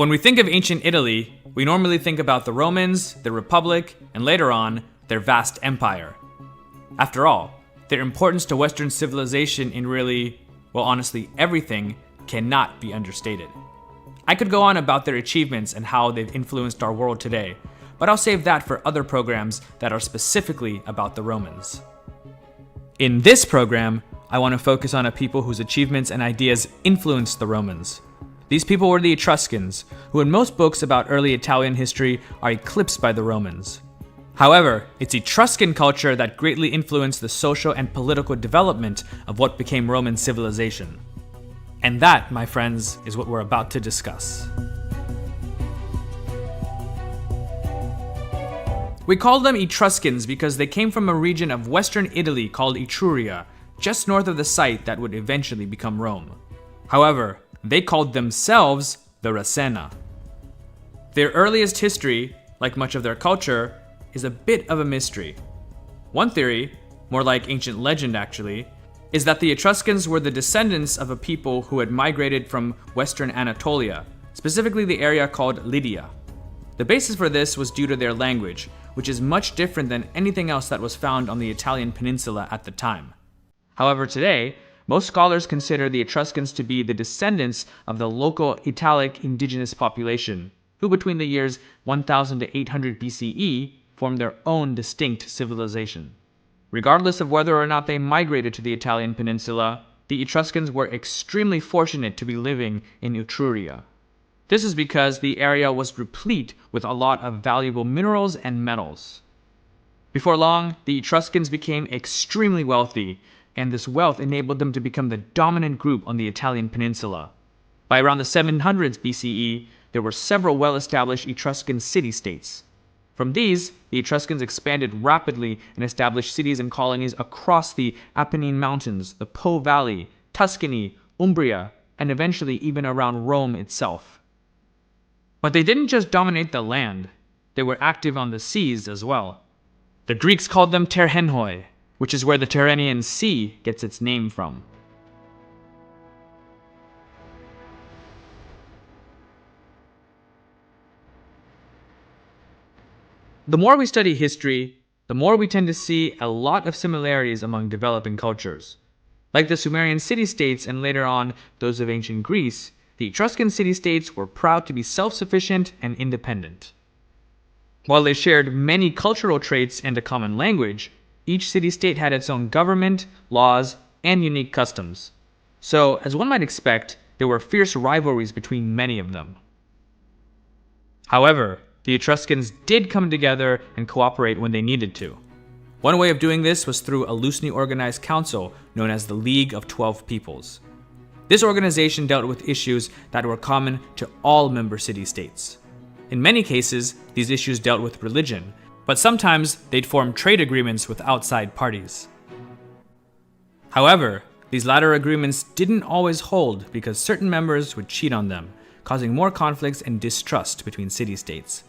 When we think of ancient Italy, we normally think about the Romans, the Republic, and later on, their vast empire. After all, their importance to Western civilization in really, well, honestly, everything cannot be understated. I could go on about their achievements and how they've influenced our world today, but I'll save that for other programs that are specifically about the Romans. In this program, I want to focus on a people whose achievements and ideas influenced the Romans. These people were the Etruscans, who in most books about early Italian history are eclipsed by the Romans. However, it's Etruscan culture that greatly influenced the social and political development of what became Roman civilization. And that, my friends, is what we're about to discuss. We call them Etruscans because they came from a region of western Italy called Etruria, just north of the site that would eventually become Rome. However, they called themselves the Ravenna. Their earliest history, like much of their culture, is a bit of a mystery. One theory, more like ancient legend actually, is that the Etruscans were the descendants of a people who had migrated from western Anatolia, specifically the area called Lydia. The basis for this was due to their language, which is much different than anything else that was found on the Italian peninsula at the time. However, today, most scholars consider the Etruscans to be the descendants of the local Italic indigenous population, who between the years 1000 to 800 BCE formed their own distinct civilization. Regardless of whether or not they migrated to the Italian peninsula, the Etruscans were extremely fortunate to be living in Etruria. This is because the area was replete with a lot of valuable minerals and metals. Before long, the Etruscans became extremely wealthy, and this wealth enabled them to become the dominant group on the Italian peninsula. By around the 700s BCE, there were several well-established Etruscan city-states. From these, the Etruscans expanded rapidly and established cities and colonies across the Apennine Mountains, the Po Valley, Tuscany, Umbria, and eventually even around Rome itself. But they didn't just dominate the land, they were active on the seas as well. The Greeks called them Terhenhoi, which is where the Tyrrhenian Sea gets its name from. The more we study history, the more we tend to see a lot of similarities among developing cultures. Like the Sumerian city-states and later on those of ancient Greece, the Etruscan city-states were proud to be self-sufficient and independent. While they shared many cultural traits and a common language, each city-state had its own government, laws, and unique customs. So, as one might expect, there were fierce rivalries between many of them. However, the Etruscans did come together and cooperate when they needed to. One way of doing this was through a loosely organized council known as the League of 12 Peoples. This organization dealt with issues that were common to all member city-states. In many cases, these issues dealt with religion, but sometimes they'd form trade agreements with outside parties. However, these latter agreements didn't always hold because certain members would cheat on them, causing more conflicts and distrust between city-states.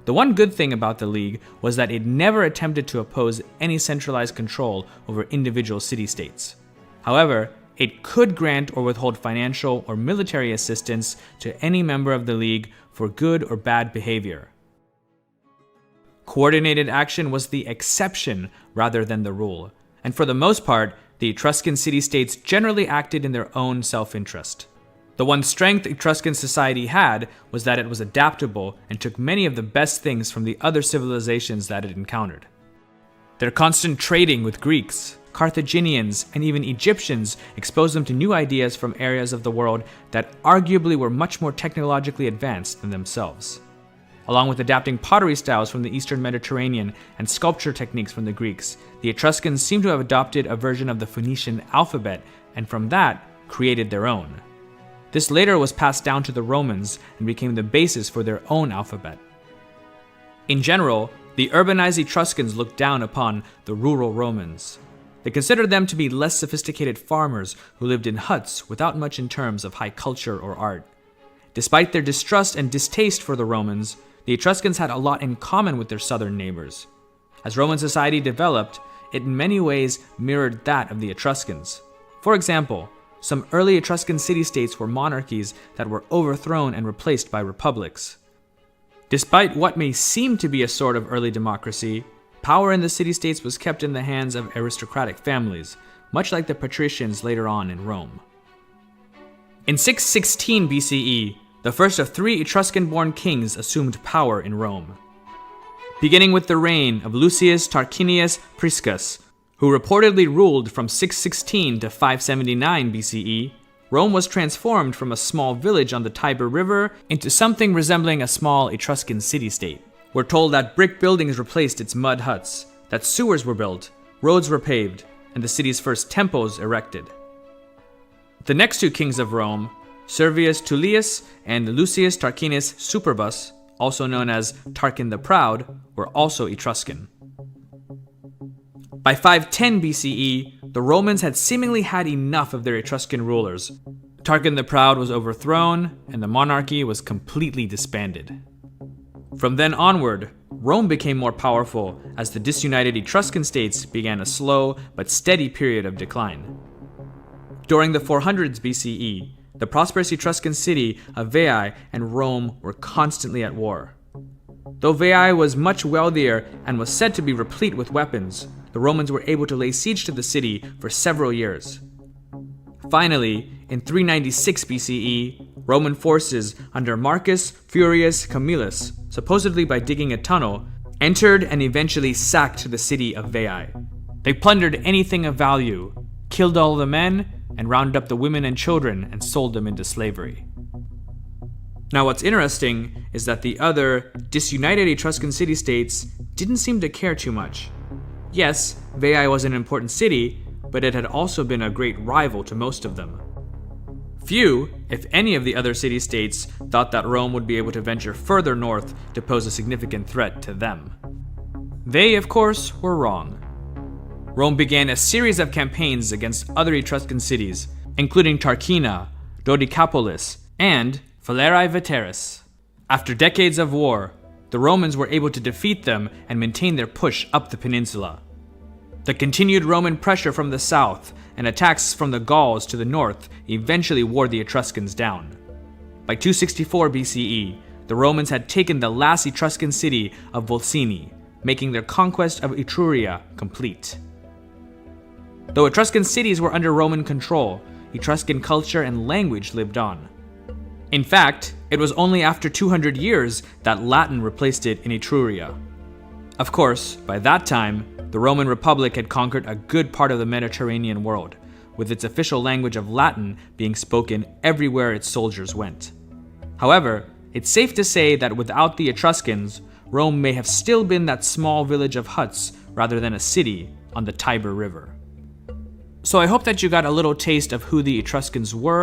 The one good thing about the League was that it never attempted to oppose any centralized control over individual city-states. However, it could grant or withhold financial or military assistance to any member of the League for good or bad behavior. Coordinated action was the exception rather than the rule, and for the most part, the Etruscan city-states generally acted in their own self-interest. The one strength Etruscan society had was that it was adaptable and took many of the best things from the other civilizations that it encountered. Their constant trading with Greeks, Carthaginians, and even Egyptians exposed them to new ideas from areas of the world that arguably were much more technologically advanced than themselves. Along with adapting pottery styles from the Eastern Mediterranean and sculpture techniques from the Greeks, the Etruscans seem to have adopted a version of the Phoenician alphabet and from that created their own. This later was passed down to the Romans and became the basis for their own alphabet. In general, the urbanized Etruscans looked down upon the rural Romans. They considered them to be less sophisticated farmers who lived in huts without much in terms of high culture or art. Despite their distrust and distaste for the Romans, the Etruscans had a lot in common with their southern neighbors. As Roman society developed, it in many ways mirrored that of the Etruscans. For example, some early Etruscan city-states were monarchies that were overthrown and replaced by republics. Despite what may seem to be a sort of early democracy, power in the city-states was kept in the hands of aristocratic families, much like the patricians later on in Rome. In 616 BCE, the first of 3 Etruscan-born kings assumed power in Rome. Beginning with the reign of Lucius Tarquinius Priscus, who reportedly ruled from 616 to 579 BCE, Rome was transformed from a small village on the Tiber River into something resembling a small Etruscan city-state. We're told that brick buildings replaced its mud huts, that sewers were built, roads were paved, and the city's first temples erected. The next 2 kings of Rome, Servius Tullius and Lucius Tarquinius Superbus, also known as Tarquin the Proud, were also Etruscan. By 510 BCE, the Romans had seemingly had enough of their Etruscan rulers. Tarquin the Proud was overthrown, and the monarchy was completely disbanded. From then onward, Rome became more powerful as the disunited Etruscan states began a slow but steady period of decline. During the 400s BCE, the prosperous Etruscan city of Veii and Rome were constantly at war. Though Veii was much wealthier and was said to be replete with weapons, the Romans were able to lay siege to the city for several years. Finally, in 396 BCE, Roman forces under Marcus Furius Camillus, supposedly by digging a tunnel, entered and eventually sacked the city of Veii. They plundered anything of value, killed all the men, and rounded up the women and children and sold them into slavery. Now what's interesting is that the other disunited Etruscan city-states didn't seem to care too much. Yes, Veii was an important city, but it had also been a great rival to most of them. Few, if any of the other city-states, thought that Rome would be able to venture further north to pose a significant threat to them. They, of course, were wrong. Rome began a series of campaigns against other Etruscan cities, including Tarquina, Dodicapolis, and Falerii Veteris. After decades of war, the Romans were able to defeat them and maintain their push up the peninsula. The continued Roman pressure from the south and attacks from the Gauls to the north eventually wore the Etruscans down. By 264 BCE, the Romans had taken the last Etruscan city of Volsini, making their conquest of Etruria complete. Though Etruscan cities were under Roman control, Etruscan culture and language lived on. In fact, it was only after 200 years that Latin replaced it in Etruria. Of course, by that time, the Roman Republic had conquered a good part of the Mediterranean world, with its official language of Latin being spoken everywhere its soldiers went. However, it's safe to say that without the Etruscans, Rome may have still been that small village of huts rather than a city on the Tiber River. So I hope that you got a little taste of who the Etruscans were